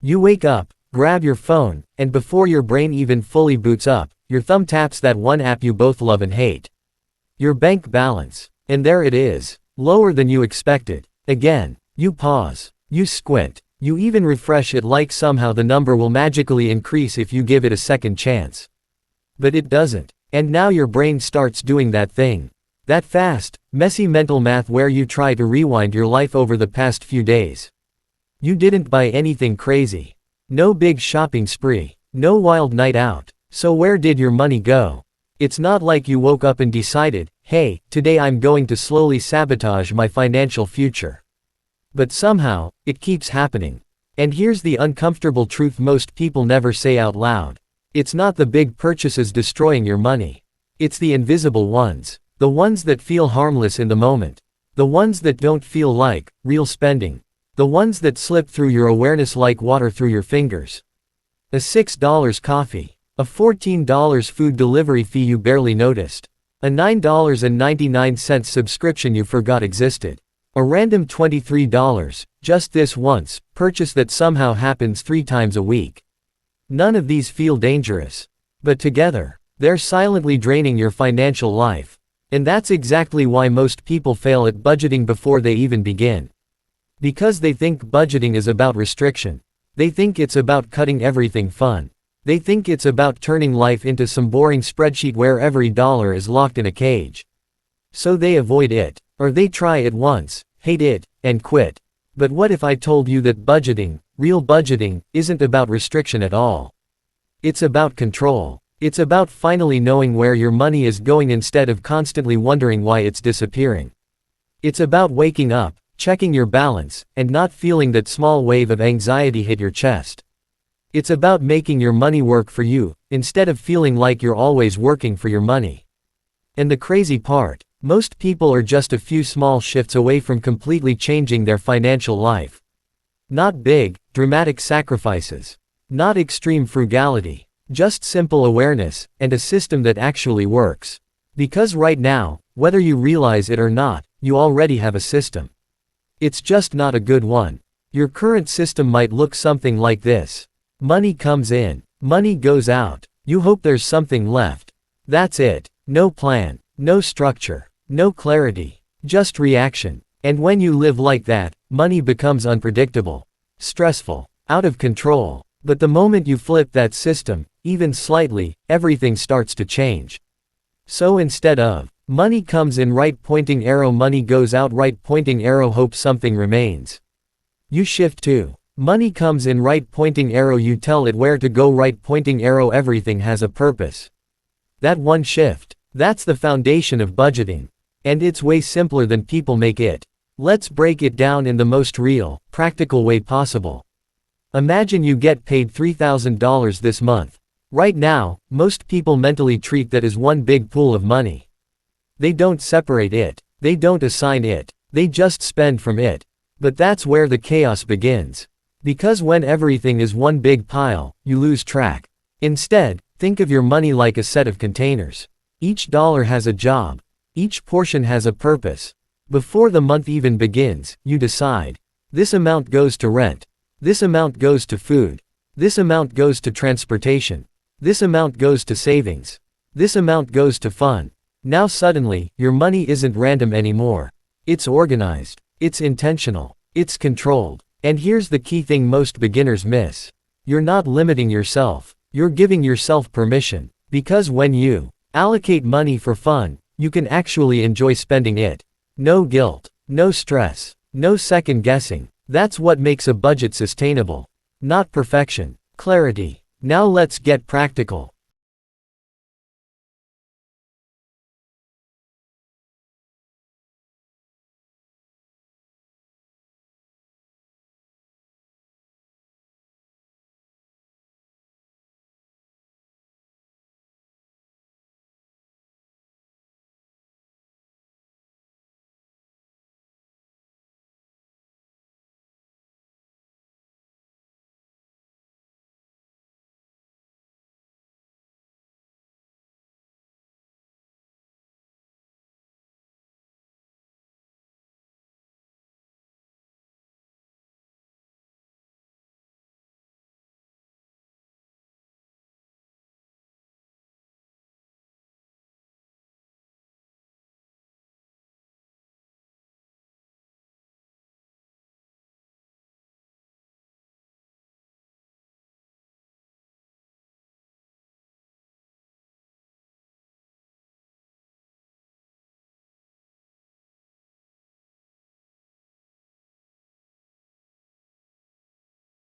You wake up, grab your phone, and before your brain even fully boots up, your thumb taps that one app you both love and hate. Your bank balance. And there it is. Lower than you expected. Again. You pause. You squint. You even refresh it like somehow the number will magically increase if you give it a second chance. But it doesn't. And now your brain starts doing that thing. That fast, messy mental math where you try to rewind your life over the past few days. You didn't buy anything crazy. No big shopping spree. No wild night out. So where did your money go? It's not like you woke up and decided, hey, today I'm going to slowly sabotage my financial future. But somehow, it keeps happening. And here's the uncomfortable truth most people never say out loud. It's not the big purchases destroying your money. It's the invisible ones. The ones that feel harmless in the moment. The ones that don't feel like real spending. The ones that slip through your awareness like water through your fingers. A $6 coffee. A $14 food delivery fee you barely noticed. A $9.99 subscription you forgot existed. A random $23, just this once, purchase that somehow happens 3 times a week. None of these feel dangerous. But together, they're silently draining your financial life. And that's exactly why most people fail at budgeting before they even begin. Because they think budgeting is about restriction. They think it's about cutting everything fun. They think it's about turning life into some boring spreadsheet where every dollar is locked in a cage. So they avoid it. Or they try it once, hate it, and quit. But what if I told you that budgeting, real budgeting, isn't about restriction at all? It's about control. It's about finally knowing where your money is going instead of constantly wondering why it's disappearing. It's about waking up, checking your balance, and not feeling that small wave of anxiety hit your chest. It's about making your money work for you, instead of feeling like you're always working for your money. And the crazy part, most people are just a few small shifts away from completely changing their financial life. Not big, dramatic sacrifices. Not extreme frugality. Just simple awareness, and a system that actually works. Because right now, whether you realize it or not, you already have a system. It's just not a good one. Your current system might look something like this. Money comes in. Money goes out. You hope there's something left. That's it. No plan. No structure. No clarity. Just reaction. And when you live like that, money becomes unpredictable. Stressful. Out of control. But the moment you flip that system, even slightly, everything starts to change. So instead of, money comes in right pointing arrow money goes out right pointing arrow hope something remains. You shift to, money comes in right pointing arrow you tell it where to go right pointing arrow everything has a purpose. That one shift, that's the foundation of budgeting. And it's way simpler than people make it. Let's break it down in the most real, practical way possible. Imagine you get paid $3,000 this month. Right now, most people mentally treat that as one big pool of money. They don't separate it. They don't assign it. They just spend from it. But that's where the chaos begins. Because when everything is one big pile, you lose track. Instead, think of your money like a set of containers. Each dollar has a job. Each portion has a purpose. Before the month even begins, you decide. This amount goes to rent. This amount goes to food. This amount goes to transportation. This amount goes to savings. This amount goes to fun. Now suddenly, your money isn't random anymore. It's organized. It's intentional. It's controlled. And here's the key thing most beginners miss. You're not limiting yourself. You're giving yourself permission. Because when you allocate money for fun, you can actually enjoy spending it. No guilt. No stress. No second guessing. That's what makes a budget sustainable. Not perfection. Clarity. Now let's get practical.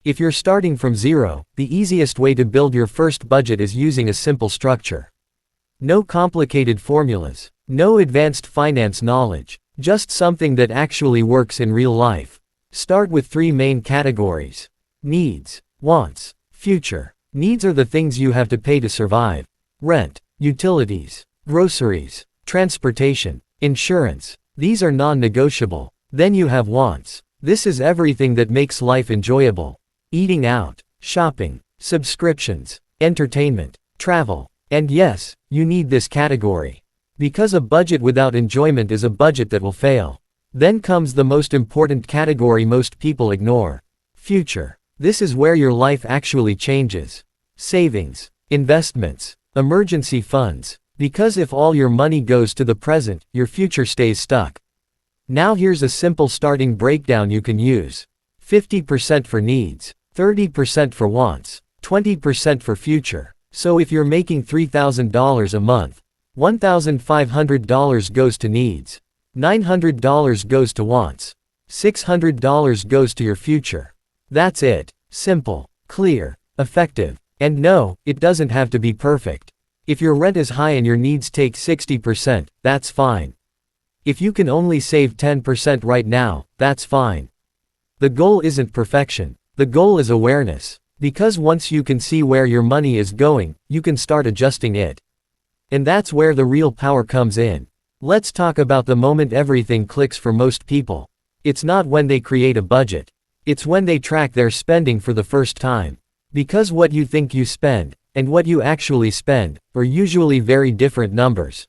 If you're starting from zero, the easiest way to build your first budget is using a simple structure. No complicated formulas. No advanced finance knowledge. Just something that actually works in real life. Start with 3 main categories. Needs, wants, future. Needs are the things you have to pay to survive. Rent, utilities, groceries, transportation, insurance. These are non-negotiable. Then you have wants. This is everything that makes life enjoyable. Eating out, shopping, subscriptions, entertainment, travel. And yes, you need this category. Because a budget without enjoyment is a budget that will fail. Then comes the most important category most people ignore. Future. This is where your life actually changes. Savings, investments, emergency funds. Because if all your money goes to the present, your future stays stuck. Now here's a simple starting breakdown you can use. 50% for needs, 30% for wants, 20% for future. So if you're making $3,000 a month, $1,500 goes to needs, $900 goes to wants, $600 goes to your future. That's it. Simple, clear, effective. And no, it doesn't have to be perfect. If your rent is high and your needs take 60%, that's fine. If you can only save 10% right now, that's fine. The goal isn't perfection. The goal is awareness. Because once you can see where your money is going, you can start adjusting it. And that's where the real power comes in. Let's talk about the moment everything clicks for most people. It's not when they create a budget. It's when they track their spending for the first time. Because what you think you spend, and what you actually spend, are usually very different numbers.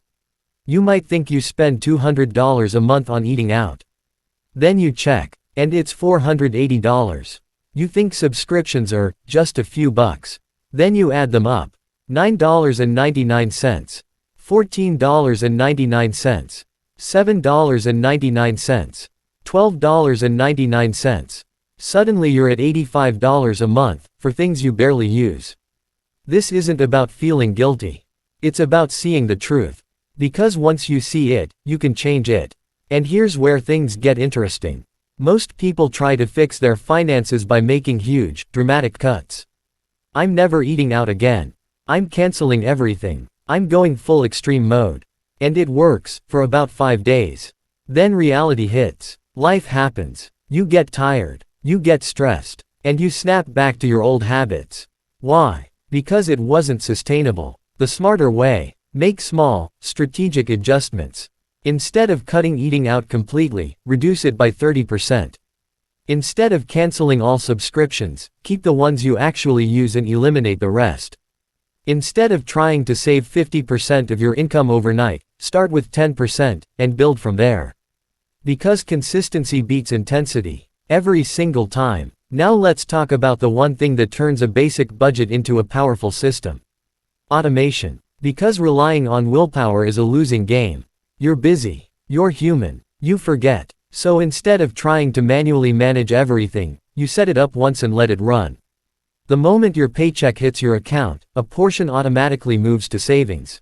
You might think you spend $200 a month on eating out. Then you check, and it's $480. You think subscriptions are just a few bucks. Then you add them up. $9.99, $14.99, $7.99, $12.99. Suddenly you're at $85 a month, for things you barely use. This isn't about feeling guilty. It's about seeing the truth. Because once you see it, you can change it. And here's where things get interesting. Most people try to fix their finances by making huge, dramatic cuts. I'm never eating out again. I'm canceling everything. I'm going full extreme mode. And it works, for about 5 days. Then reality hits. Life happens. You get tired. You get stressed. And you snap back to your old habits. Why? Because it wasn't sustainable. The smarter way. Make small, strategic adjustments. Instead of cutting eating out completely, reduce it by 30%. Instead of canceling all subscriptions, keep the ones you actually use and eliminate the rest. Instead of trying to save 50% of your income overnight, start with 10% and build from there. Because consistency beats intensity. Every single time. Now let's talk about the one thing that turns a basic budget into a powerful system. Automation. Because relying on willpower is a losing game. You're busy. You're human. You forget. So instead of trying to manually manage everything, you set it up once and let it run. The moment your paycheck hits your account, a portion automatically moves to savings.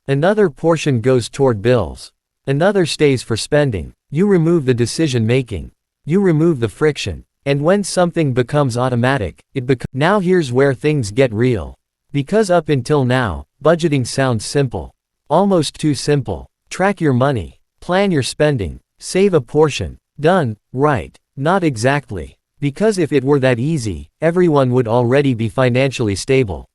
Another portion goes toward bills. Another stays for spending. You remove the decision making. You remove the friction. And when something becomes automatic, Now here's where things get real. Because up until now, budgeting sounds simple. Almost too simple. Track your money. Plan your spending. Save a portion. Done, right? Not exactly. Because if it were that easy, everyone would already be financially stable.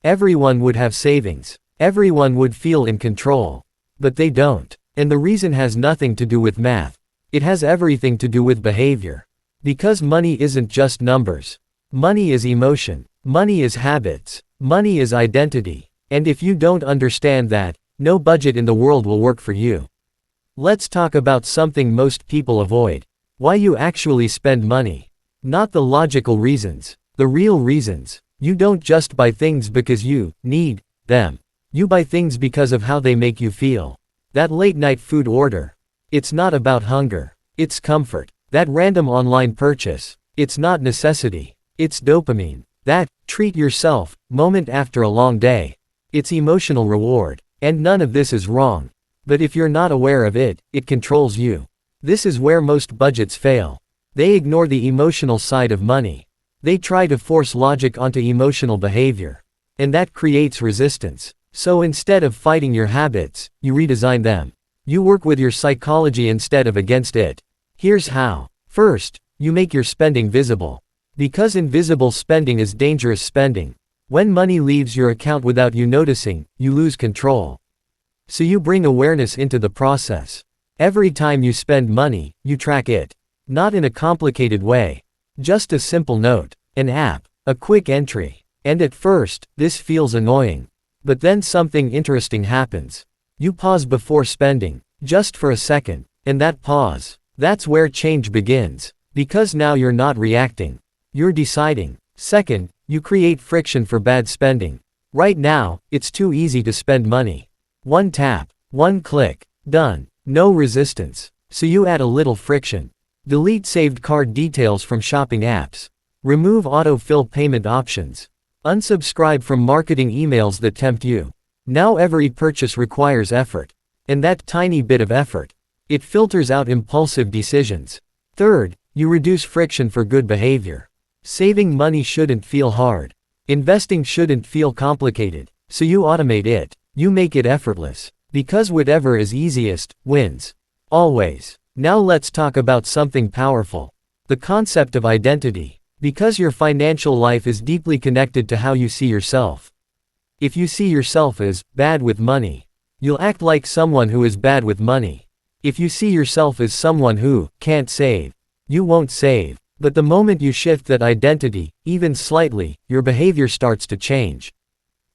Everyone would have savings. Everyone would feel in control. But they don't. And the reason has nothing to do with math. It has everything to do with behavior. Because money isn't just numbers. Money is emotion. Money is habits. Money is identity. And if you don't understand that, no budget in the world will work for you. Let's talk about something most people avoid. Why you actually spend money. Not the logical reasons. The real reasons. You don't just buy things because you need them. You buy things because of how they make you feel. That late night food order. It's not about hunger. It's comfort. That random online purchase. It's not necessity. It's dopamine. That treat yourself moment after a long day. It's emotional reward. And none of this is wrong. But if you're not aware of it, it controls you. This is where most budgets fail. They ignore the emotional side of money. They try to force logic onto emotional behavior. And that creates resistance. So instead of fighting your habits, you redesign them. You work with your psychology instead of against it. Here's how. First, you make your spending visible. Because invisible spending is dangerous spending. When money leaves your account without you noticing, you lose control. So you bring awareness into the process. Every time you spend money, you track it. Not in a complicated way. Just a simple note, an app, a quick entry. And at first, this feels annoying. But then something interesting happens. You pause before spending, just for a second. And that pause, that's where change begins. Because now you're not reacting. You're deciding. Second, you create friction for bad spending. Right now, it's too easy to spend money. One tap, one click, done. No resistance. So you add a little friction. Delete saved card details from shopping apps. Remove autofill payment options. Unsubscribe from marketing emails that tempt you. Now every purchase requires effort. And that tiny bit of effort, it filters out impulsive decisions. Third, you reduce friction for good behavior. Saving money shouldn't feel hard. Investing shouldn't feel complicated. So you automate it. You make it effortless. Because whatever is easiest, wins. Always. Now let's talk about something powerful. The concept of identity. Because your financial life is deeply connected to how you see yourself. If you see yourself as bad with money, you'll act like someone who is bad with money. If you see yourself as someone who can't save, you won't save. But the moment you shift that identity, even slightly, your behavior starts to change.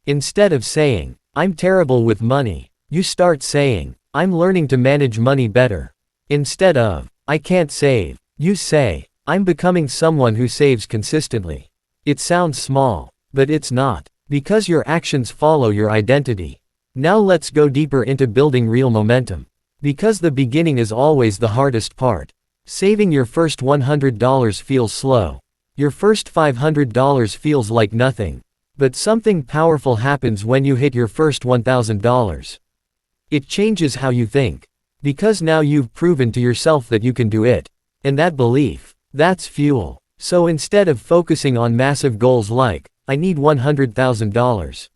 Instead of saying, I'm terrible with money, you start saying, I'm learning to manage money better. Instead of, I can't save, you say, I'm becoming someone who saves consistently. It sounds small, but it's not. Because your actions follow your identity. Now let's go deeper into building real momentum. Because the beginning is always the hardest part. Saving your first $100 feels slow. Your first $500 feels like nothing. But something powerful happens when you hit your first $1,000. It changes how you think. Because now you've proven to yourself that you can do it. And that belief, that's fuel. So instead of focusing on massive goals like, I need $100,000.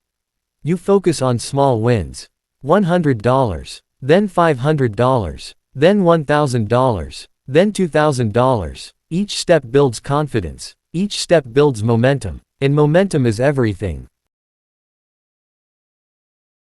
You focus on small wins. $100, then $500, then $1,000, then $2,000. Each step builds confidence. Each step builds momentum. And momentum is everything.